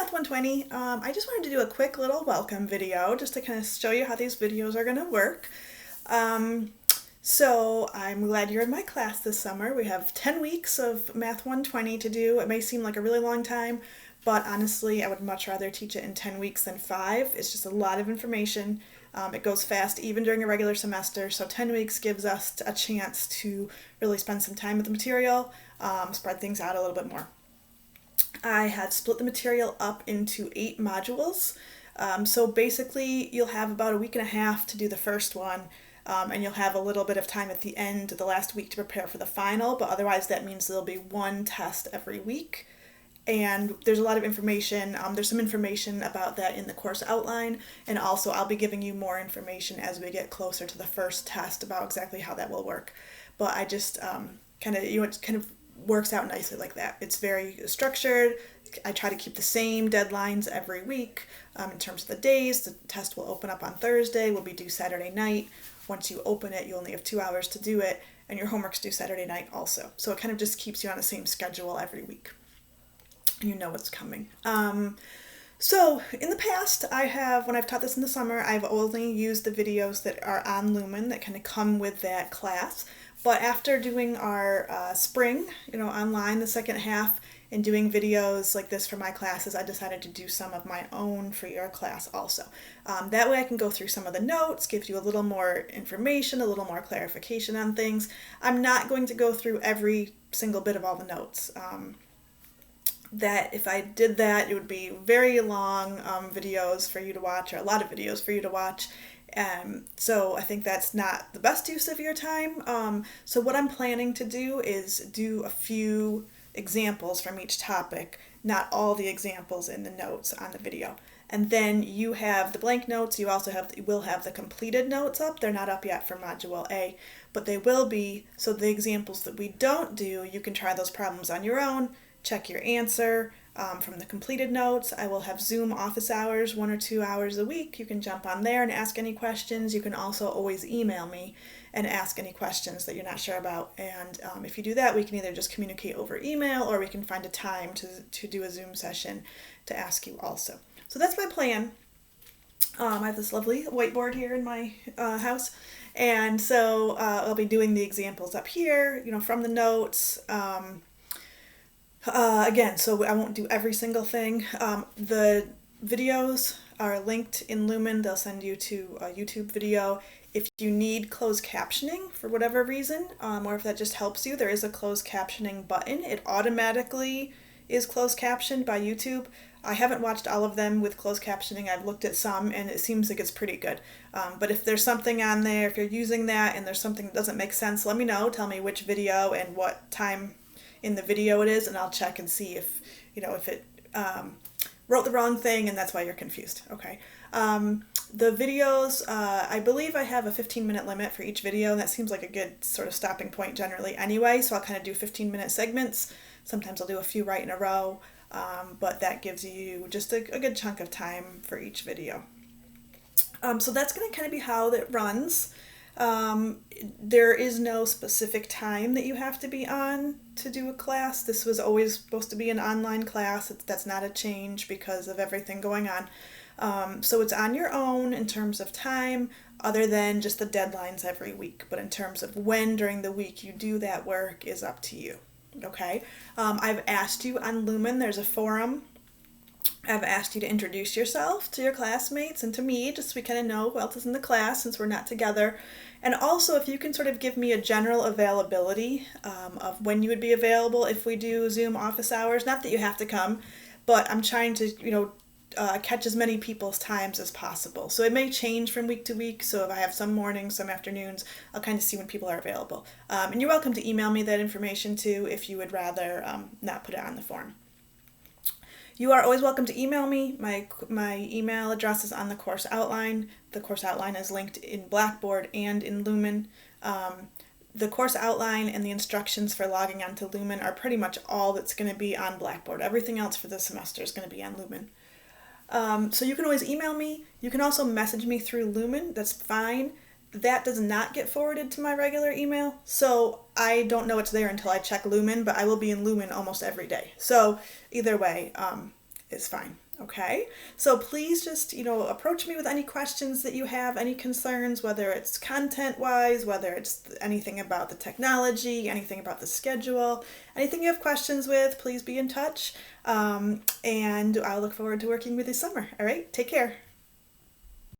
Math 120. I just wanted to do a quick little welcome video just to kind of show you how these videos are going to work. Um, so I'm glad you're in my class this summer. We have 10 weeks of Math 120 to do. It may seem like a really long time, but honestly, I would much rather teach it in 10 weeks than 5. It's just a lot of information. It goes fast even during a regular semester, so 10 weeks gives us a chance to really spend some time with the material, spread things out a little bit more. I had split the material up into 8 modules. So basically, you'll have about a week and a half to do the first one, and you'll have a little bit of time at the end, the last week, to prepare for the final, but otherwise that means there'll be one test every week. And there's a lot of information. There's some information about that in the course outline, and also I'll be giving you more information as we get closer to the first test about exactly how that will work. But I just it kind of works out nicely like that. It's very structured. I try to keep the same deadlines every week in terms of the days. The test will open up on Thursday, will be due Saturday night. Once you open it, you only have 2 hours to do it, and your homework's due Saturday night also. So it kind of just keeps you on the same schedule every week. You know what's coming. So in the past, when I've taught this in the summer, I've only used the videos that are on Lumen that kind of come with that class. But after doing our spring, online, the second half, and doing videos like this for my classes, I decided to do some of my own for your class also. That way I can go through some of the notes, give you a little more information, a little more clarification on things. I'm not going to go through every single bit of all the notes. That if I did that, it would be very long videos for you to watch, or a lot of videos for you to watch. So I think that's not the best use of your time. So what I'm planning to do is do a few examples from each topic, not all the examples in the notes on the video. And then you have the blank notes. You also will have the completed notes up. They're not up yet for Module A, but they will be. So the examples that we don't do, you can try those problems on your own, check your answer. From the completed notes, I will have Zoom office hours, 1 or 2 hours a week. You can jump on there and ask any questions. You can also always email me and ask any questions that you're not sure about. And if you do that, we can either just communicate over email, or we can find a time to do a Zoom session to ask you also. So that's my plan. I have this lovely whiteboard here in my house. And so I'll be doing the examples up here, from the notes. Again, so I won't do every single thing. The videos are linked in Lumen. They'll send you to a YouTube video. If you need closed captioning for whatever reason, or if that just helps you, there is a closed captioning button. It automatically is closed captioned by YouTube. I haven't watched all of them with closed captioning. I've looked at some, and it seems like it's pretty good. But if there's something on there, if you're using that and there's something that doesn't make sense, let me know. Tell me which video and what time in the video it is, and I'll check and see if it wrote the wrong thing and that's why you're confused. Okay. The videos, I believe I have a 15-minute limit for each video, and that seems like a good sort of stopping point generally anyway, so I'll kind of do 15-minute segments. Sometimes I'll do a few right in a row, but that gives you just a good chunk of time for each video. So that's going to kind of be how that runs. There is no specific time that you have to be on to do a class. This was always supposed to be an online class. That's not a change because of everything going on. So it's on your own in terms of time, other than just the deadlines every week. But in terms of when during the week you do that work is up to you. Okay? I've asked you on Lumen, there's a forum. I've asked you to introduce yourself to your classmates and to me, just so we kind of know who else is in the class since we're not together. And also, if you can sort of give me a general availability of when you would be available if we do Zoom office hours. Not that you have to come, but I'm trying to, catch as many people's times as possible. So it may change from week to week. So if I have some mornings, some afternoons, I'll kind of see when people are available. And you're welcome to email me that information too if you would rather not put it on the form. You are always welcome to email me. My email address is on the course outline. The course outline is linked in Blackboard and in Lumen. The course outline and the instructions for logging onto Lumen are pretty much all that's going to be on Blackboard. Everything else for the semester is going to be on Lumen. So you can always email me. You can also message me through Lumen. That's fine. That does not get forwarded to my regular email, so I don't know it's there until I check Lumen, but I will be in Lumen almost every day. So either way, it's fine. Okay, so please just, approach me with any questions that you have, any concerns, whether it's content wise, whether it's anything about the technology, anything about the schedule, anything you have questions with, please be in touch. And I'll look forward to working with you this summer. All right, take care.